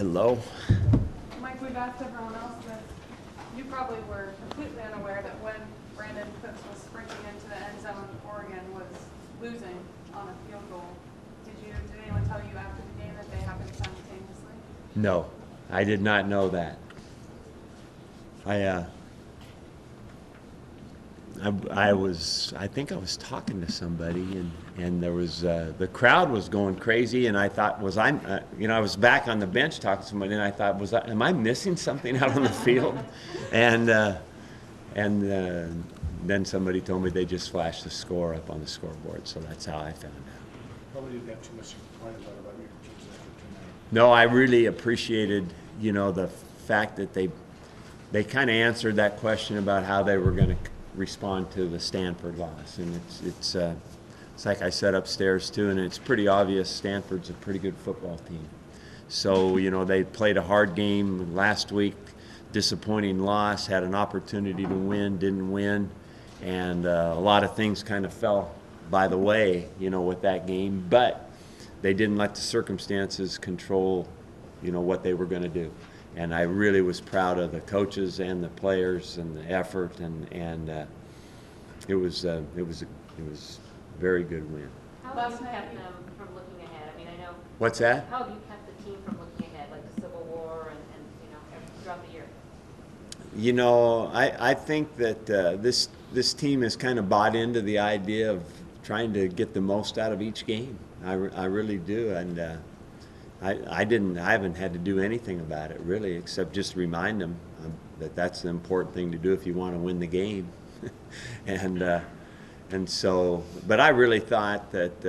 Hello. Mike, we've asked everyone else this. You probably were completely unaware that when Brandon Cooks was sprinting into the end zone, Oregon was losing on a field goal. Did anyone tell you after the game that they happened simultaneously? No, I did not know that. I think I was talking to somebody, and there was the crowd was going crazy, and I thought, I was back on the bench talking to somebody, and I thought, am I missing something out on the field? And then somebody told me they just flashed the score up on the scoreboard, so that's how I found out. Probably didn't have too much to complain about your team's effort tonight. No, I really appreciated, the fact that they kind of answered that question about how they were going to respond to the Stanford loss, and it's like I said upstairs too, and it's pretty obvious Stanford's a pretty good football team. So they played a hard game last week, disappointing loss, had an opportunity to win, didn't win, and a lot of things kind of fell by the way, with that game, but they didn't let the circumstances control, what they were going to do. And I really was proud of the coaches and the players and the effort, and it was a very good win. How have you kept them from looking ahead? I mean, I know. What's that? How have you kept the team from looking ahead, like the Civil War and throughout the year? I think that this team has kind of bought into the idea of trying to get the most out of each game. I really do, and I haven't had to do anything about it really, except just remind them that that's the important thing to do if you want to win the game. and so, but I really thought that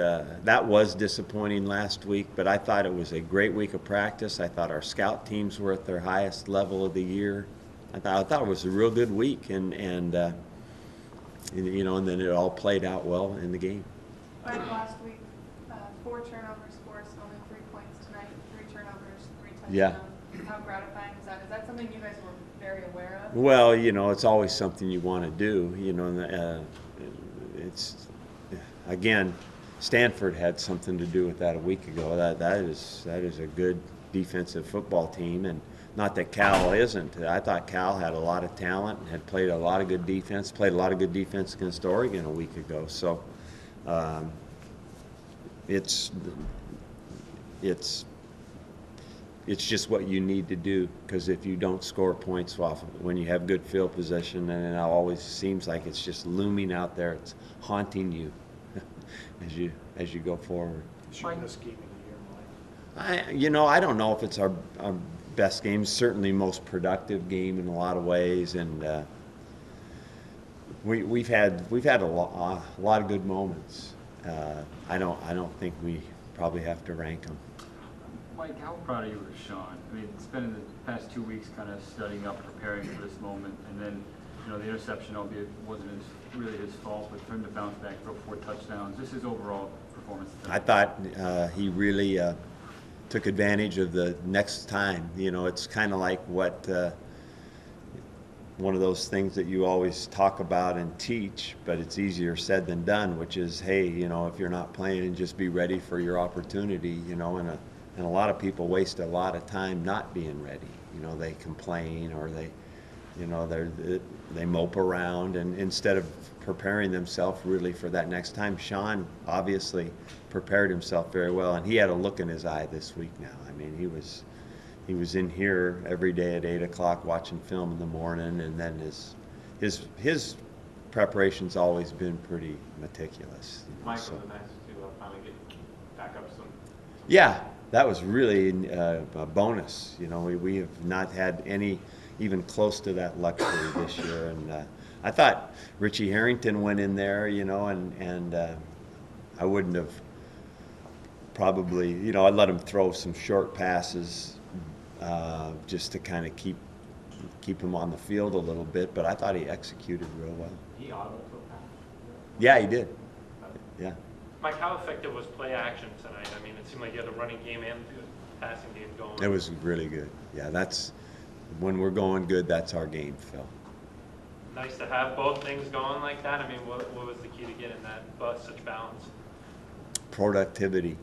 that was disappointing last week. But I thought it was a great week of practice. I thought our scout teams were at their highest level of the year. I thought it was a real good week, and then it all played out well in the game. Last week, 4 turnovers forced, only 3 points tonight, 3 turnovers, 3 touchdowns. Yeah. How gratifying is that? Is that something you guys were very aware of? Well, it's always something you want to do. It's again, Stanford had something to do with that a week ago. That is a good defensive football team, and not that Cal isn't. I thought Cal had a lot of talent and had played a lot of good defense. Played a lot of good defense against Oregon a week ago. So it's just what you need to do, because if you don't score points off when you have good field position, and it always seems like it's just looming out there, it's haunting you as you go forward. It's your best game of the year, Mike. I don't know if it's our best game. Certainly most productive game in a lot of ways, and we've had a lot of good moments. I don't think we probably have to rank them. Mike, how proud are you of Sean? I mean, spending the past 2 weeks kind of studying up, preparing for this moment, and then, the interception, albeit wasn't really his fault, but for him to bounce back, throw 4 touchdowns. Just his overall performance today. I thought he really took advantage of the next time. It's kind of like what one of those things that you always talk about and teach, but it's easier said than done, which is, hey, if you're not playing, just be ready for your opportunity, and a lot of people waste a lot of time not being ready. They complain, or they mope around, and instead of preparing themselves really for that next time. Sean obviously prepared himself very well, and he had a look in his eye this week now. I mean, he was in here every day at 8 o'clock watching film in the morning, and then his preparation's always been pretty meticulous. Mike, was it nice to finally get back up some? Yeah, that was really a bonus. We have not had any even close to that luxury this year, and I thought Richie Harrington went in there, and I wouldn't have probably, I'd let him throw some short passes just to kind of keep him on the field a little bit, but I thought he executed real well. He audibled to a pass. Yeah, he did. Yeah. Mike, how effective was play action tonight? I mean, it seemed like you had the running game and the passing game going. It was really good. Yeah, that's when we're going good. That's our game, Phil. Nice to have both things going like that. I mean, what was the key to getting that such balance? Productivity.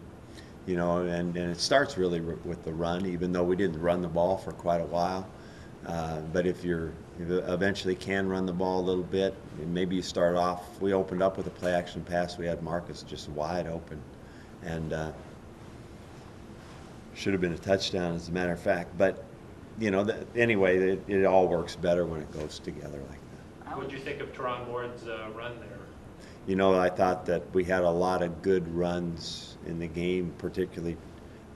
you know, and it starts really with the run, even though we didn't run the ball for quite a while. But if you eventually can run the ball a little bit, and maybe you start off, we opened up with a play action pass, we had Marcus just wide open, and should have been a touchdown as a matter of fact. But, you know, anyway, it all works better when it goes together like that. What did you think of Teron Ward's run there? You know, I thought that we had a lot of good runs in the game, particularly,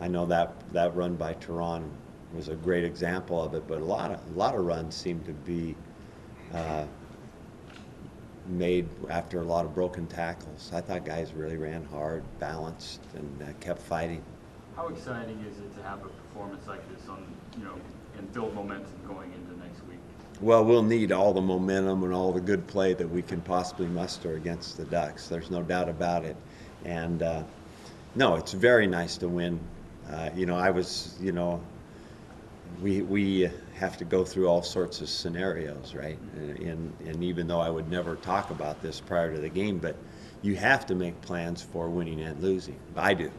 I know that run by Teron was a great example of it, but a lot of runs seemed to be made after a lot of broken tackles. I thought guys really ran hard, balanced, and kept fighting. How exciting is it to have a performance like this on, you know, and build momentum going into next week? Well, we'll need all the momentum and all the good play that we can possibly muster against the Ducks. There's no doubt about it. And no, it's very nice to win. You know, we have to go through all sorts of scenarios, right? And even though I would never talk about this prior to the game, but you have to make plans for winning and losing. I do.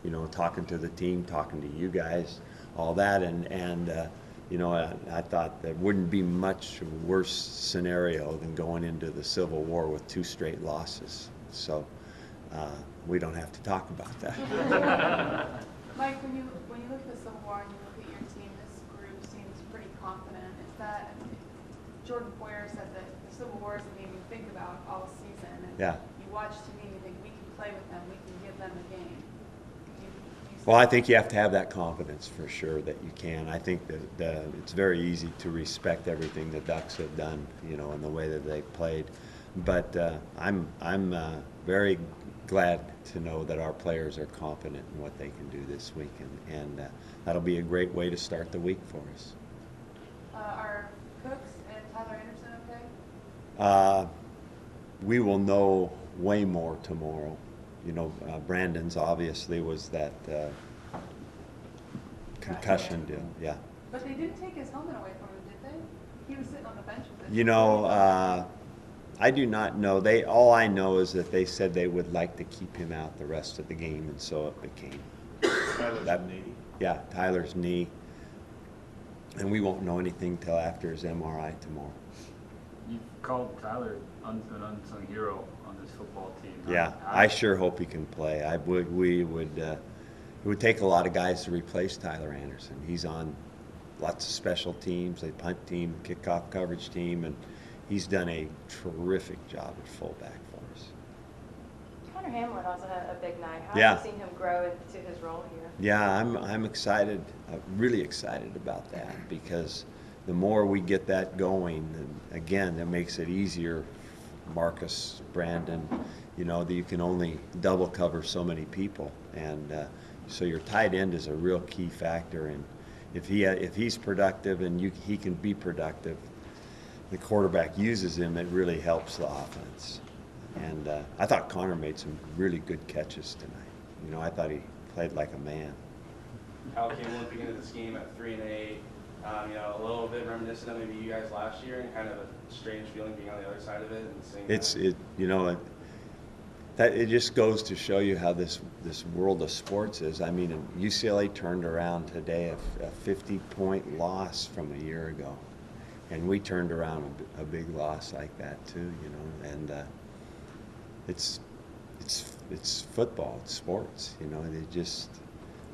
You know, talking to the team, talking to you guys, all that, and you know, I thought there wouldn't be much worse scenario than going into the Civil War with 2 straight losses. So we don't have to talk about that. Mike, when you look at the Civil War and you look at your team, this group seems pretty confident. Is that Jordan Poyer said that the Civil War is a game you think about all season, and Yeah. you watch TV and you think we can play with them, we can give them a game. Well, I think you have to have that confidence for sure that you can. I think that it's very easy to respect everything the Ducks have done, you know, in the way that they've played. But I'm very glad to know that our players are confident in what they can do this week, and that'll be a great way to start the week for us. Are Cooks and Tyler Anderson okay? We will know way more tomorrow. You know, Brandon's obviously was that concussion deal, yeah. But they didn't take his helmet away from him, did they? He was sitting on the bench with it. You know, I do not know. All I know is that they said they would like to keep him out the rest of the game, and so it became. Tyler's knee. Yeah, Tyler's knee. And we won't know anything till after his MRI tomorrow. You called Tyler an unsung hero on this football team. Yeah, I sure hope he can play. It would take a lot of guys to replace Tyler Anderson. He's on lots of special teams, a punt team, kickoff coverage team, and he's done a terrific job at fullback for us. Connor Hamlin also had a big night. How Yeah. have you seen him grow into his role here? Yeah, I'm excited, really excited about that, because the more we get that going, then again, that makes it easier. Marcus, Brandon, you know, that you can only double cover so many people, and so your tight end is a real key factor. And if he's productive and he can be productive, the quarterback uses him, it really helps the offense. And I thought Connor made some really good catches tonight. You know, I thought he played like a man. How came at the beginning of this game at 3-8? You know, a little bit reminiscent of maybe you guys last year, and kind of a strange feeling being on the other side of it and seeing It just goes to show you how this world of sports is. I mean, UCLA turned around today a 50-point loss from a year ago, and we turned around a big loss like that too. You know, and it's football, it's sports. You know,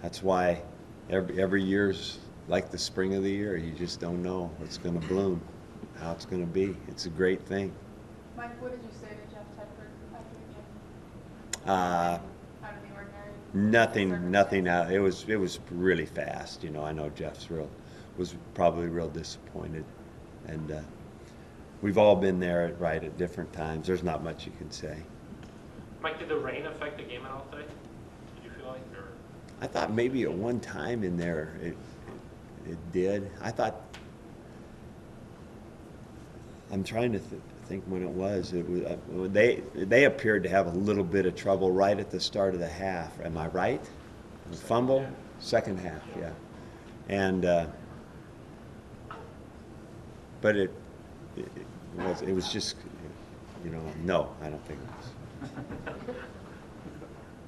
that's why every year's like the spring of the year. You just don't know what's going to bloom, how it's going to be. It's a great thing. Mike, what did you say to Jeff Tedford after the game? Out of the ordinary? Nothing out. It was really fast. You know, I know Jeff's was probably real disappointed, and we've all been there at different times. There's not much you can say. Mike, did the rain affect the game at all today? Did you feel like, or? I thought maybe at one time in there it did. I thought. I'm trying to think when it was. It was they appeared to have a little bit of trouble right at the start of the half. Am I right? The fumble, second half, yeah. And but it was just, you know, no, I don't think it was.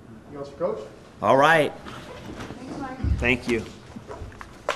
Anything else for Coach? All right. Thanks, Mike. Thank you.